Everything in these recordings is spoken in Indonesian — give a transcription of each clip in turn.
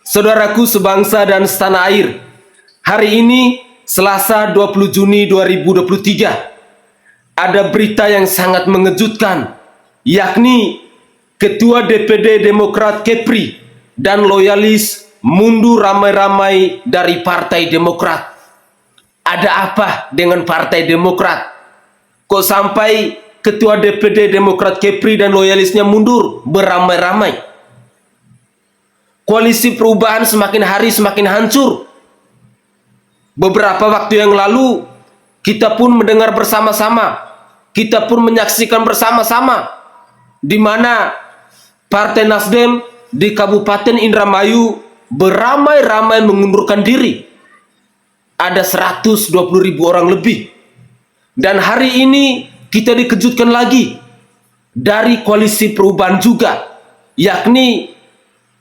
Saudaraku sebangsa dan setanah air, hari ini Selasa 20 Juni 2023 ada berita yang sangat mengejutkan, yakni Ketua DPD Demokrat Kepri dan loyalis mundur ramai-ramai dari Partai Demokrat. Ada apa dengan Partai Demokrat? Kok sampai Ketua DPD Demokrat Kepri dan loyalisnya mundur beramai-ramai? Koalisi perubahan semakin hari semakin hancur. Beberapa waktu yang lalu kita pun mendengar bersama-sama, kita pun menyaksikan bersama-sama di mana Partai Nasdem di Kabupaten Indramayu beramai-ramai mengundurkan diri. Ada 120.000 orang lebih. Dan hari ini kita dikejutkan lagi dari koalisi perubahan juga, yakni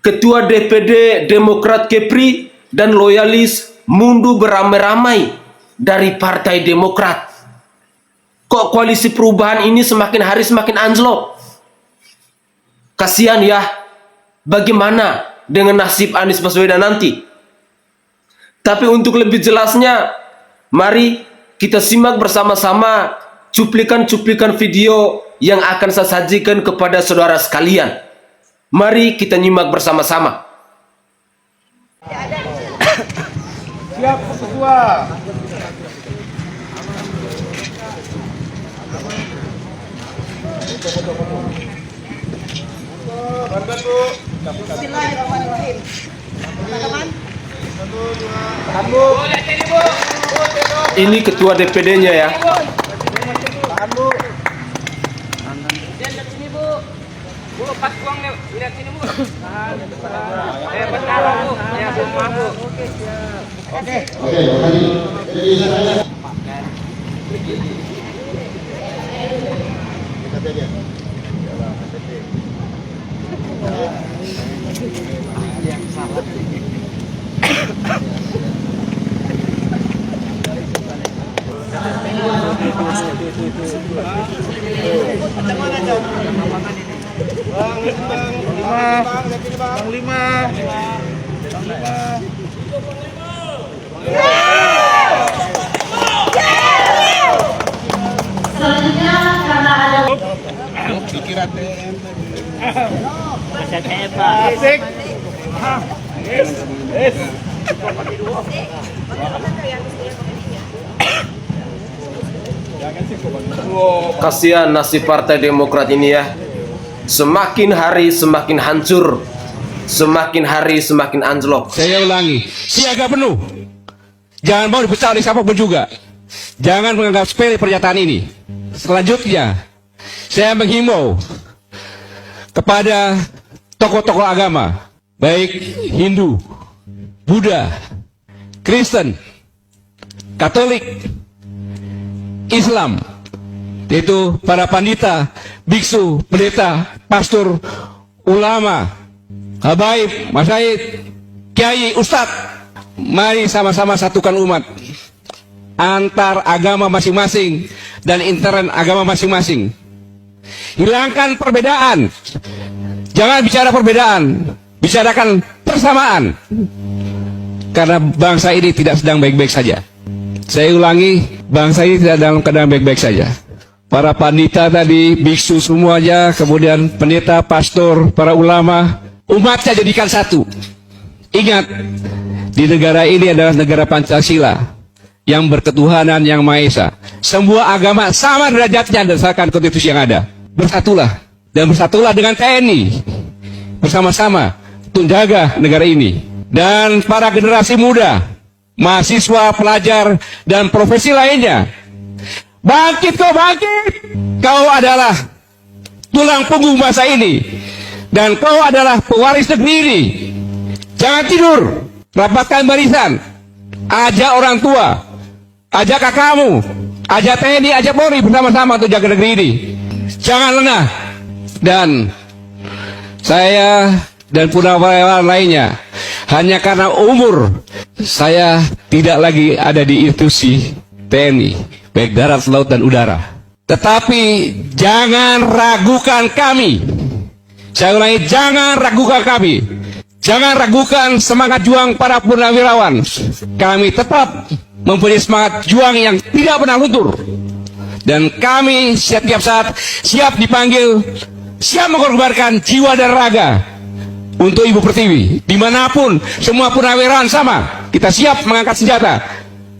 Ketua DPD Demokrat Kepri dan loyalis mundur beramai-ramai dari Partai Demokrat. Kok koalisi perubahan ini semakin hari semakin anjlok? Kasihan ya, bagaimana dengan nasib Anies Baswedan nanti? Tapi untuk lebih jelasnya, mari kita simak bersama-sama cuplikan-cuplikan video yang akan saya sajikan kepada saudara sekalian. Mari kita nyimak bersama-sama. Siap, Ketua. Bismillahirrahmanirrahim. Teman-teman. Ini Ketua DPD-nya ya. Tahan, Bu. Lihat sini, Bu. Bu, pas uang lihat sini, Bu. Tahan. Bentar, Bu. Ya, semua, Bu. Oke, siap. Oke. Bang lima. Selanjutnya karena ada Pikiran TM. Asik. Kasihan nasib Partai Demokrat ini ya. Semakin hari semakin hancur, semakin hari semakin anjlok. Saya ulangi, siaga penuh. Jangan mau dipecah oleh siapapun juga. Jangan menganggap sepele pernyataan ini. Selanjutnya, saya menghimbau kepada tokoh-tokoh agama, baik Hindu, Buddha, Kristen, Katolik, Islam, yaitu para pandita, biksu, pendeta, pastor, ulama, habaib, masyayikh, kiai, ustadz. Mari sama-sama satukan umat antar agama masing-masing dan intern agama masing-masing. Hilangkan perbedaan. Jangan bicara perbedaan, bicarakan persamaan. Karena bangsa ini tidak sedang baik-baik saja. Saya ulangi, bangsa ini tidak dalam keadaan baik-baik saja. Para pandita tadi, biksu semuanya, kemudian pendeta, pastor, para ulama, umatnya jadikan satu. Ingat, di negara ini adalah negara Pancasila yang berketuhanan yang Maha Esa. Semua agama sama derajatnya berdasarkan konstitusi yang ada. Bersatulah, dan bersatulah dengan TNI bersama-sama untuk jaga negara ini. Dan para generasi muda, mahasiswa, pelajar, dan profesi lainnya, bangkit kau bangkit. Kau adalah tulang punggung bangsa ini, dan kau adalah pewaris negeri ini. Jangan tidur, rapatkan barisan, ajak orang tua, ajak kakakmu, ajak TNI, ajak Polri bersama-sama untuk jaga negeri ini. Jangan lengah. Dan saya dan purnawirawan lainnya, hanya karena umur saya tidak lagi ada di institusi TNI, baik darat, laut, dan udara. Tetapi jangan ragukan kami. Saya ulangi, jangan ragukan kami. Jangan ragukan semangat juang para purnawirawan. Kami tetap mempunyai semangat juang yang tidak pernah luntur. Dan kami setiap saat siap dipanggil, siap mengorbankan jiwa dan raga untuk Ibu Pertiwi. Dimanapun, semua purnawirawan sama. Kita siap mengangkat senjata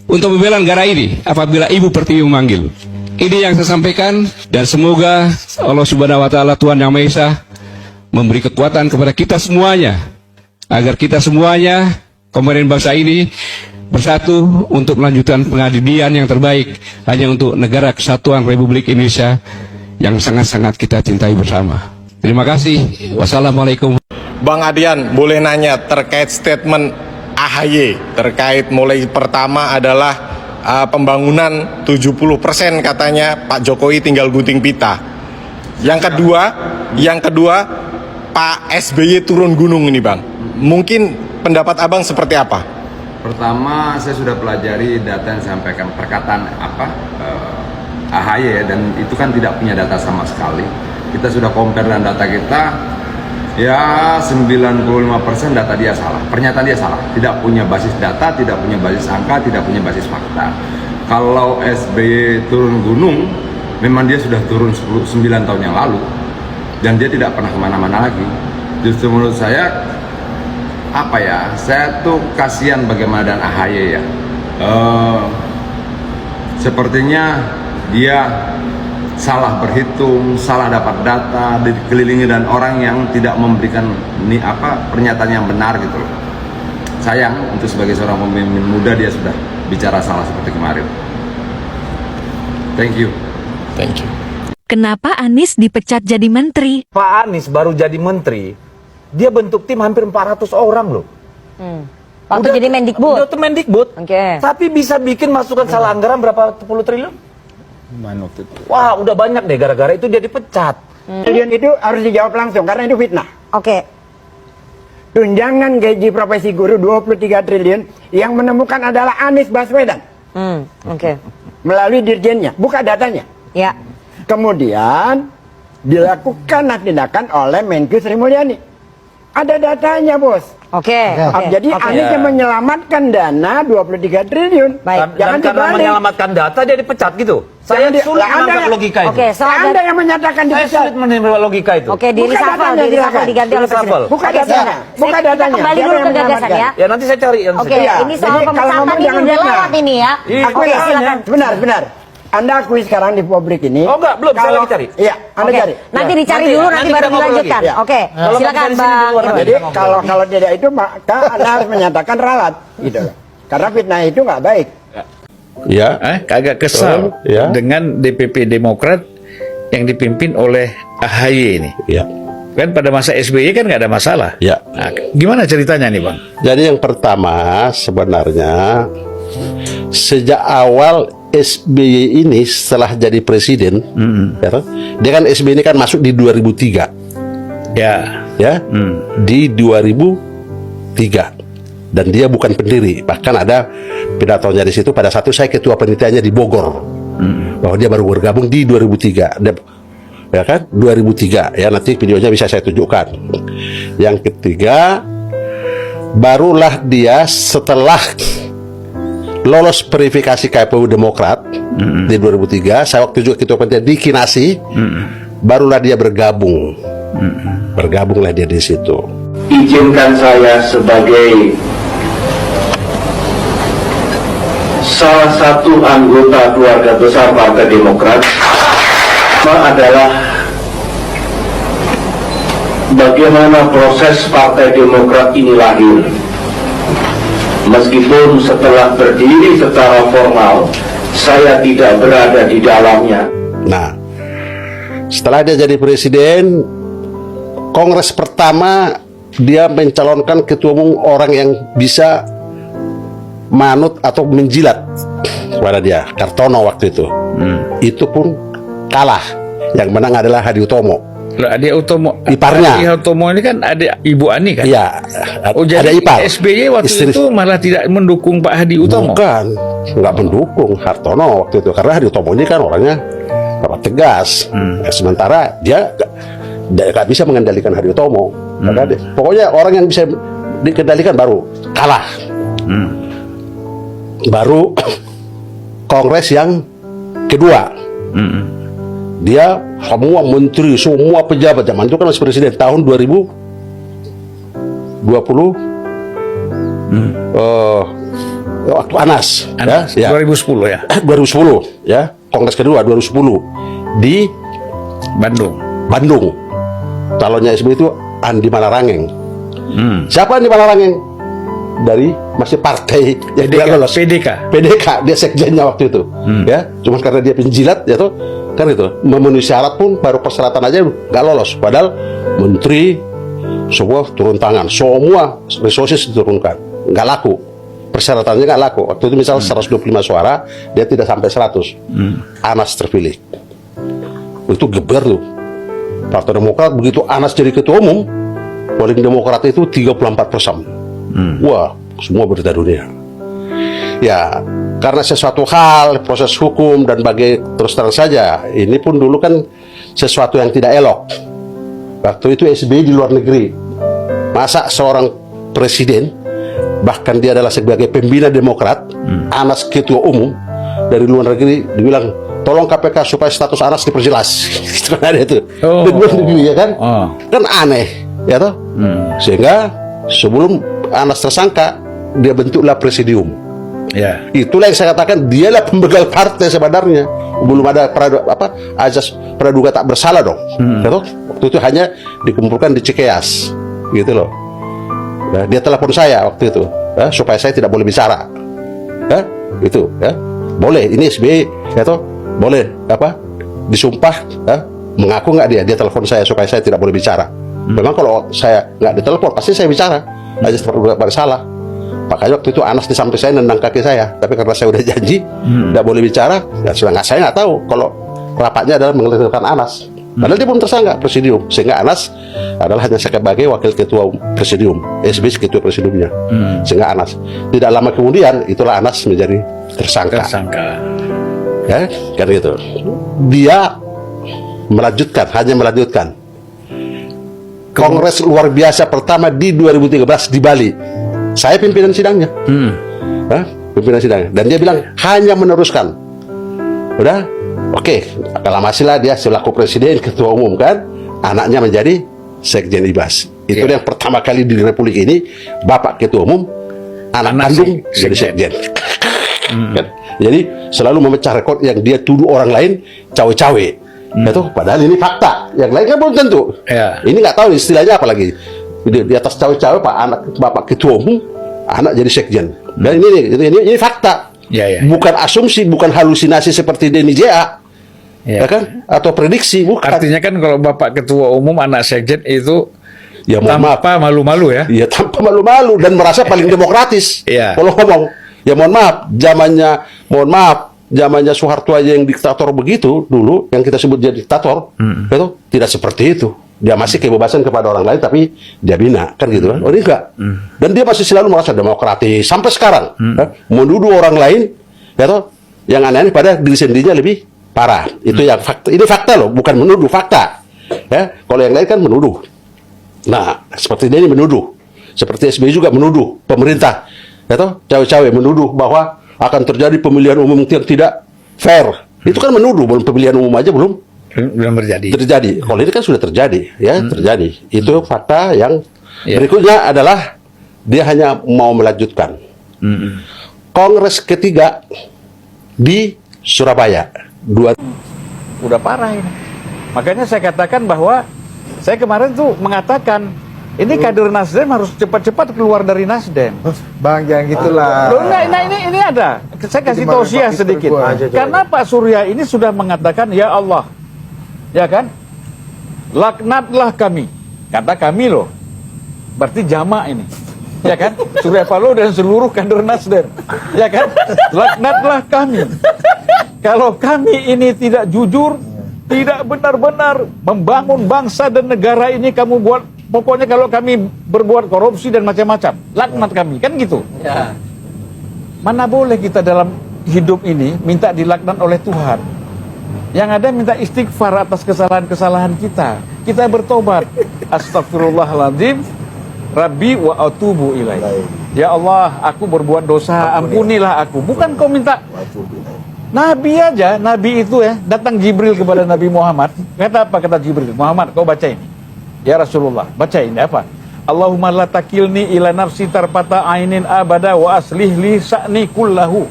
untuk membela negara ini apabila Ibu Pertiwi memanggil. Ini yang saya sampaikan, dan semoga Allah Subhanahu wa Ta'ala, Tuhan Yang Maha Esa, memberi kekuatan kepada kita semuanya, agar kita semuanya, komponen bangsa ini, bersatu untuk melanjutkan pengabdian yang terbaik hanya untuk negara kesatuan Republik Indonesia yang sangat-sangat kita cintai bersama. Terima kasih. Wassalamualaikum. Bang Adian, boleh nanya terkait statement AHY terkait mulai pertama adalah pembangunan 70% katanya Pak Jokowi tinggal gunting pita. Yang kedua Pak SBY turun gunung ini, Bang. Mungkin pendapat Abang seperti apa? Pertama, saya sudah pelajari data yang disampaikan perkataan AHY ya, dan itu kan tidak punya data sama sekali. Kita sudah compare dengan data kita, ya 95% data dia salah, pernyataan dia salah, tidak punya basis data, tidak punya basis angka, tidak punya basis fakta. Kalau SBY turun gunung, memang dia sudah turun 9 tahun yang lalu, dan dia tidak pernah kemana-mana lagi. Justru menurut saya, saya tuh kasihan bagaimana dengan AHY ya. Sepertinya dia salah berhitung, salah dapat data, dikelilingi dan orang yang tidak memberikan pernyataan yang benar gitu loh. Sayang, untuk sebagai seorang pemimpin muda dia sudah bicara salah seperti kemarin. Thank you. Thank you. Kenapa Anies dipecat jadi menteri? Pak Anies baru jadi menteri, dia bentuk tim hampir 400 orang loh. Waktu jadi Mendikbud. Udah tuh Mendikbud. Oke. Tapi bisa bikin masukan salah anggaran berapa puluh triliun? Wah, udah banyak deh, gara-gara itu dia dipecat. Triliun itu harus dijawab langsung karena itu fitnah. Oke. Tunjangan gaji profesi guru 23 triliun yang menemukan adalah Anies Baswedan Oke. melalui dirjennya, buka datanya. Ya. Kemudian dilakukan tindakan oleh Menkyu Sri Mulyani. Ada datanya, Bos. Oke. Jadi Anies yang menyelamatkan dana 23 triliun. Baik. Dan karena menyelamatkan data dia dipecat gitu. Saya sulit menangkap logika itu. Oke, Anda yang menyatakan Saya dipecat. sulit menerima logika itu. Oke, di reshuffle diganti oleh presiden. Buka Oke, datanya. Buka kita datanya. kembali Siapa dulu yang ke gagasan menyelamatkan? ya. Ya nanti saya cari. Oke, Iya. ini soal Jadi kalau pemecatan ngomong ini jangan udah fitnah. lewat ini ya. Akui Oke, ya. silakan. Benar. Anda akui sekarang di publik ini. Oh enggak, belum, saya lagi cari. Iya, Anda Oke, cari. nanti Ya. dicari Nanti dulu, ya, nanti nanti baru kita ngobrol dilanjutkan. lagi. Ya. Oke, Kalau silakan nggak bisa di sini Bang di luar Irwan. Jadi kalau tidak itu maka Anda harus menyatakan ralat gitu loh. Karena fitnah itu nggak baik. Ya, Agak kesal ya. dengan DPP Demokrat yang dipimpin oleh AHY ini. ya, Kan pada masa SBY kan nggak ada masalah. ya. Nah, gimana ceritanya nih, Bang? Jadi yang pertama sebenarnya sejak awal SBY ini setelah jadi presiden, ya kan? Dia kan SBY ini kan masuk di 2003, Ya. di 2003, dan dia bukan pendiri. Bahkan ada pidatonya di situ. Pada satu saya ketua penelitiannya di Bogor, bahwa dia baru bergabung di 2003. Ya kan, 2003 ya, nanti videonya bisa saya tunjukkan. Yang ketiga, barulah dia setelah lolos verifikasi KPU Demokrat di 2003, saya waktu juga ketua penelitian di Kinasi, barulah dia bergabung. Bergabunglah dia di situ. Izinkan saya sebagai salah satu anggota keluarga besar Partai Demokrat adalah bagaimana proses Partai Demokrat ini lahir. Meskipun setelah berdiri secara formal, saya tidak berada di dalamnya. Nah, setelah dia jadi presiden, Kongres pertama dia mencalonkan ketua umum orang yang bisa manut atau menjilat kepada dia, Kartono waktu itu. Itu pun kalah. Yang menang adalah Hadi Utomo. Loh, Adi Utomo, Iparnya. Adi Utomo ini kan ada Ibu Ani kan? Iya, Oh, jadi ada ipar. SBY waktu Istri- itu malah tidak mendukung Pak Hadi Utomo. Bukan, nggak mendukung Hartono waktu itu, karena Hadi Utomo ini kan orangnya tegas. Ya, sementara dia nggak bisa mengendalikan Hadi Utomo. Pokoknya orang yang bisa dikendalikan baru kalah. Baru Kongres yang kedua. Dia semua menteri, semua pejabat zaman itu kan masih presiden tahun 2020 waktu Anas ya, 2010 ya. 2010 ya, Kongres kedua 2010 di Bandung. Calonnya SBY itu Andi Malarangeng. Siapa Andi Malarangeng? Dari masih partai yang dia lolos PDK, dia sekjennya waktu itu. Ya, cuma karena dia penjilat ya tuh, kan itu memenuhi syarat pun baru persyaratan aja nggak lolos. Padahal menteri semua turun tangan, semua resources diturunkan, nggak laku. Persyaratannya nggak laku. Waktu itu misal 125 suara, dia tidak sampai 100. Anas terpilih. Itu geber tuh. Partai Demokrat begitu Anas jadi ketua umum, paling Demokrat itu 34%. Wah, semua berita dunia. Ya, karena sesuatu hal, proses hukum dan terus terang saja, ini pun dulu kan sesuatu yang tidak elok. Waktu itu SBY di luar negeri. Masa seorang presiden, bahkan dia adalah sebagai pembina Demokrat, Anas ketua umum dari luar negeri, dibilang tolong KPK supaya status Anas diperjelas. Itu kan ada itu. Di luar negeri ya kan? Kan aneh, ya toh? Sehingga sebelum Anas tersangka, dia bentuklah presidium. Ya. Itulah yang saya katakan, dialah pembegal partai sebenarnya. Belum ada azas praduga tak bersalah dong. Ya toh? Waktu itu hanya dikumpulkan di Cikeas, gitu loh. Nah, dia telepon saya waktu itu, ya, supaya saya tidak boleh bicara. Ya, itu, ya. Boleh, ini SBY, ya toh? Boleh, disumpah, ya? Mengaku nggak dia telepon saya supaya saya tidak boleh bicara. Memang kalau saya nggak ditelepon, pasti saya bicara. Aja praduga bersalah. Makanya waktu itu Anas di samping saya nendang kaki saya, tapi karena saya udah janji nggak boleh bicara, ya sudah saya nggak tahu kalau rapatnya adalah mengelirkan Anas. Padahal dia belum tersangka presidium, sehingga Anas adalah hanya sebagai wakil ketua presidium, SBY ketua presidiumnya, sehingga Anas. Tidak lama kemudian itulah Anas menjadi tersangka. Ya, kan gitu. Dia hanya melanjutkan. Kongres luar biasa pertama di 2013 di Bali. Saya pimpinan sidangnya. Pimpinan sidangnya. Dan dia bilang hanya meneruskan. Udah, oke. Aklamasilah dia selaku presiden, ketua umum kan. Anaknya menjadi sekjen IBAS. Itu yang pertama kali di Republik ini, Bapak ketua umum, anak kandung jadi sekjen. Kan? Jadi selalu memecah rekor yang dia tuduh orang lain cawe-cawe. Itu padahal ini fakta. Yang lain kan belum tentu. Ini nggak tahu istilahnya apa lagi. Di atas cawe-cawe Bapak ketua umum, anak jadi sekjen. Dan ini fakta. Bukan asumsi, bukan halusinasi seperti Denny J.A. Ya kan? Atau prediksi, bukan. Artinya kan kalau Bapak ketua umum anak sekjen itu ya tanpa malu-malu ya. Iya, tanpa malu-malu dan merasa paling demokratis. Kalau ngomong, ya mohon maaf, zamannya Soeharto aja yang diktator begitu dulu, yang kita sebut jadi diktator, itu tidak seperti itu. Dia masih kebebasan kepada orang lain, tapi dia bina, kan gitu kan? Oh ini enggak. Dan dia masih selalu merasa demokratis sampai sekarang. Menuduh orang lain, ya toh, yang aneh-aneh pada diri sendirinya lebih parah. Itu yang fakta. Ini fakta loh, bukan menuduh, fakta. Ya, kalau yang lain kan menuduh. Nah, seperti ini menuduh, seperti SBY juga menuduh pemerintah, ya toh, cawe-cawe menuduh bahwa akan terjadi pemilihan umum yang tidak fair. Itu kan menuduh, belum pemilihan umum aja belum terjadi. Kalau ini kan sudah terjadi, ya terjadi. Itu fakta yang berikutnya adalah dia hanya mau melanjutkan. Kongres ketiga di Surabaya. Udah parah ini. Makanya saya katakan bahwa saya kemarin tuh mengatakan ini kader Nasdem harus cepat-cepat keluar dari Nasdem. Bang, jangan gitulah. Loh, ini ada. Saya kasih tausiah sedikit. Karena Pak Surya ini sudah mengatakan, ya Allah, ya kan? Laknatlah kami. Kata kami loh. Berarti jamak ini. Ya kan? Surya Paloh dan seluruh kader Nasdem. Ya kan? Laknatlah kami. Kalau kami ini tidak jujur, tidak benar-benar membangun bangsa dan negara ini, kamu buat, pokoknya kalau kami berbuat korupsi dan macam-macam, laknat kami, kan gitu. Mana boleh kita dalam hidup ini minta dilaknat oleh Tuhan. Yang ada minta istighfar atas kesalahan-kesalahan kita. Kita bertobat. Astagfirullahaladzim. Rabbi wa atubu ilaih. Ya Allah, aku berbuat dosa, ampunilah aku. Bukan kau minta. Nabi aja, Nabi itu ya, datang Jibril kepada Nabi Muhammad. Kata apa kata Jibril? Muhammad, kau baca ini. Ya Rasulullah, baca ini apa? Allahumma la takilni ila nafsi tarfata ainin abada wa aslih li sa'ni kullahu.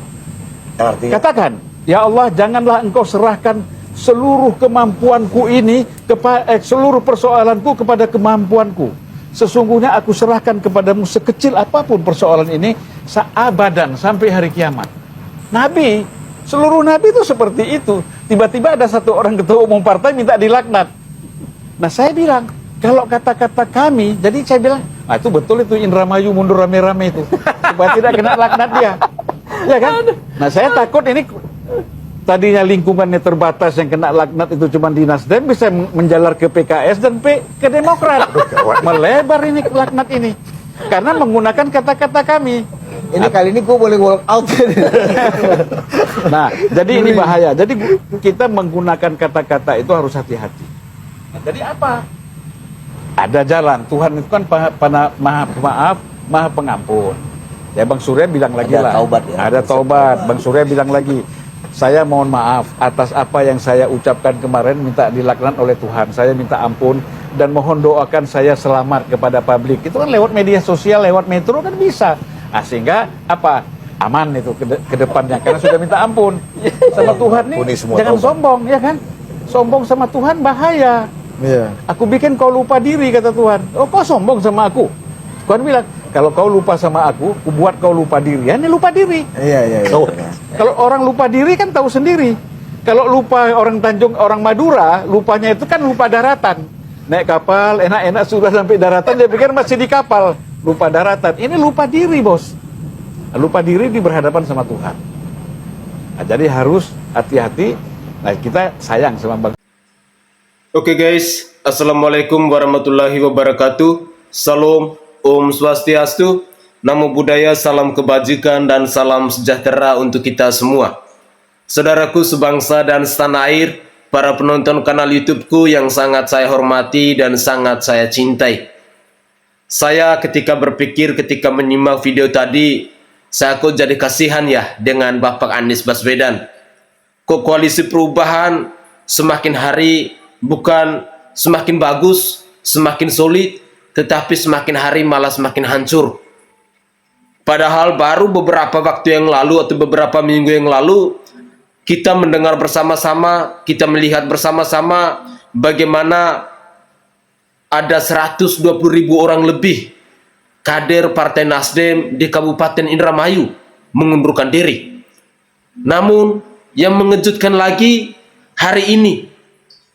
Katakan, ya Allah, janganlah engkau serahkan seluruh kemampuanku ini, seluruh persoalanku kepada kemampuanku. Sesungguhnya aku serahkan kepadamu sekecil apapun persoalan ini, seabadan sampai hari kiamat. Nabi, seluruh Nabi itu seperti itu. Tiba-tiba ada satu orang ketua umum partai minta dilaknat. Nah saya bilang, kalau kata-kata kami, jadi saya bilang, ah itu betul itu Indramayu mundur rame-rame itu. Supaya tidak kena laknat dia. Ya kan? Nah saya takut ini tadinya lingkungannya terbatas yang kena laknat itu cuma di Nasdem, bisa menjalar ke PKS dan ke Demokrat. Melebar ini laknat ini. Karena menggunakan kata-kata kami. Ini kali ini gue boleh walk out. Nah, jadi ini bahaya. Jadi kita menggunakan kata-kata itu harus hati-hati. Nah, jadi apa? Ada jalan. Tuhan itu kan maha pemaaf, maha pengampun. Ya Bang Surya bilang lagi lah. Taubat, ya. Ada taubat. Bang Surya bilang lagi. Saya mohon maaf atas apa yang saya ucapkan kemarin, minta dilaknat oleh Tuhan. Saya minta ampun dan mohon doakan saya selamat kepada publik. Itu kan lewat media sosial, lewat metro kan bisa. Nah, sehingga apa? Aman itu ke depannya karena sudah minta ampun sama Tuhan nih. Jangan sombong, ya kan? Sombong sama Tuhan bahaya. Iya. Aku bikin kau lupa diri, kata Tuhan. Oh, kau sombong sama aku. Tuhan bilang, kalau kau lupa sama aku buat kau lupa diri. Ya, ini lupa diri. Iya. So, kalau orang lupa diri kan tahu sendiri. Kalau lupa orang Tanjung, orang Madura, lupanya itu kan lupa daratan. Naik kapal, enak-enak sudah sampai daratan, dia pikir masih di kapal. Lupa daratan. Ini lupa diri, bos. Lupa diri di berhadapan sama Tuhan. Nah, jadi harus hati-hati. Nah, kita sayang sama Bang. Oke guys, Assalamualaikum warahmatullahi wabarakatuh. Salam, Om Swastiastu, Namo Buddhaya, salam kebajikan dan salam sejahtera untuk kita semua. Saudaraku sebangsa dan setanah air, para penonton kanal YouTubeku yang sangat saya hormati dan sangat saya cintai. Saya ketika berpikir, ketika menyimak video tadi, saya kok jadi kasihan ya dengan Bapak Anies Baswedan. Kok koalisi perubahan semakin hari bukan semakin bagus, semakin solid, tetapi semakin hari malah semakin hancur. Padahal baru beberapa waktu yang lalu atau beberapa minggu yang lalu kita mendengar bersama-sama, kita melihat bersama-sama bagaimana ada 120.000 orang lebih kader Partai Nasdem di Kabupaten Indramayu mengundurkan diri. Namun yang mengejutkan lagi hari ini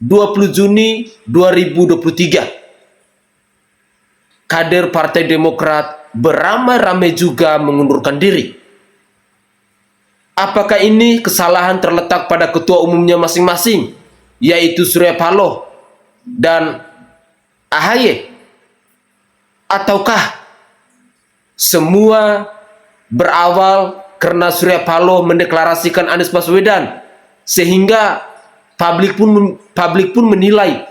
20 Juni 2023 kader Partai Demokrat beramai-ramai juga mengundurkan diri. Apakah ini kesalahan terletak pada ketua umumnya masing-masing, yaitu Surya Paloh dan AHY? Ataukah semua berawal karena Surya Paloh mendeklarasikan Anies Baswedan sehingga publik pun menilai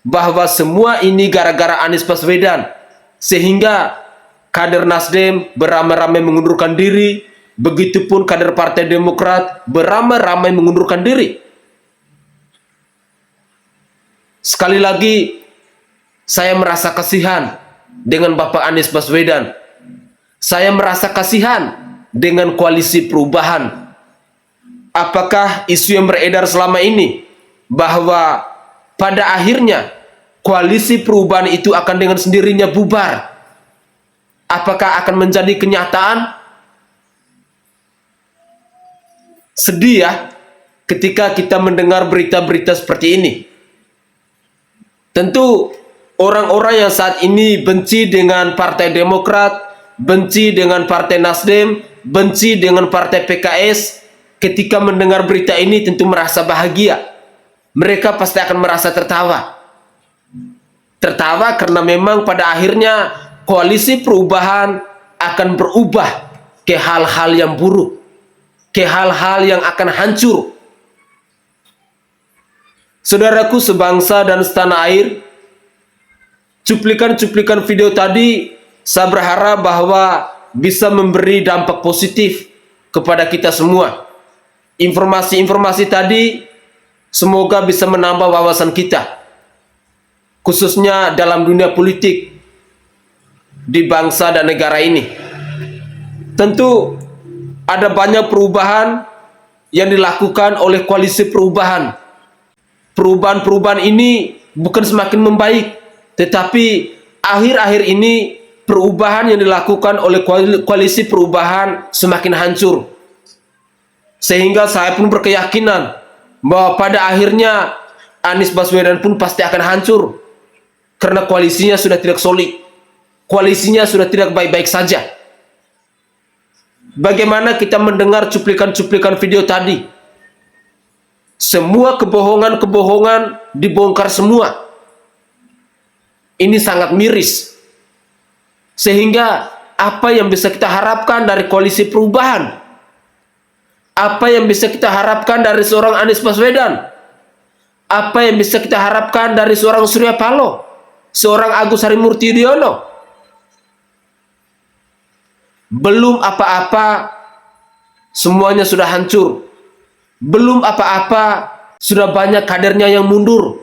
bahwa semua ini gara-gara Anies Baswedan, sehingga kader Nasdem beramai-ramai mengundurkan diri, begitupun kader Partai Demokrat beramai-ramai mengundurkan diri. Sekali lagi saya merasa kasihan dengan Bapak Anies Baswedan. Saya merasa kasihan dengan koalisi perubahan. Apakah isu yang beredar selama ini bahwa pada akhirnya koalisi perubahan itu akan dengan sendirinya bubar? Apakah akan menjadi kenyataan? Sedih ya ketika kita mendengar berita-berita seperti ini. Tentu orang-orang yang saat ini benci dengan Partai Demokrat, benci dengan Partai Nasdem, benci dengan Partai PKS, ketika mendengar berita ini tentu merasa bahagia. Mereka pasti akan merasa tertawa. Tertawa karena memang pada akhirnya koalisi perubahan akan berubah ke hal-hal yang buruk, ke hal-hal yang akan hancur. Saudaraku sebangsa dan setanah air, cuplikan-cuplikan video tadi Saya berharap bahwa bisa memberi dampak positif kepada kita semua. Informasi-informasi tadi semoga bisa menambah wawasan kita, khususnya dalam dunia politik di bangsa dan negara ini. Tentu ada banyak perubahan yang dilakukan oleh koalisi perubahan. Perubahan-perubahan ini bukan semakin membaik, tetapi akhir-akhir ini perubahan yang dilakukan oleh koalisi perubahan semakin hancur. Sehingga saya pun berkeyakinan bahwa pada akhirnya Anies Baswedan pun pasti akan hancur, karena koalisinya sudah tidak solid, koalisinya sudah tidak baik-baik saja. Bagaimana kita mendengar cuplikan-cuplikan video tadi? Semua kebohongan-kebohongan dibongkar semua. Ini sangat miris. Sehingga apa yang bisa kita harapkan dari koalisi perubahan? Apa yang bisa kita harapkan dari seorang Anies Baswedan? Apa yang bisa kita harapkan dari seorang Surya Paloh? Seorang Agus Harimurti Yudhoyono? Belum apa-apa, semuanya sudah hancur. Belum apa-apa, sudah banyak kadernya yang mundur.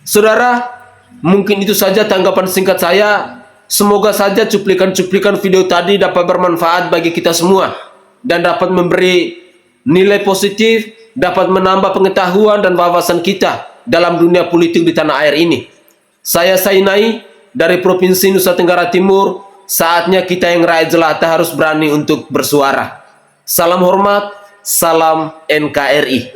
Saudara, mungkin itu saja tanggapan singkat saya. Semoga saja cuplikan-cuplikan video tadi dapat bermanfaat bagi kita semua dan dapat memberi nilai positif, dapat menambah pengetahuan dan wawasan kita dalam dunia politik di tanah air ini. Saya Sainai dari Provinsi Nusa Tenggara Timur. Saatnya kita yang rakyat jelata harus berani untuk bersuara. Salam hormat, salam NKRI.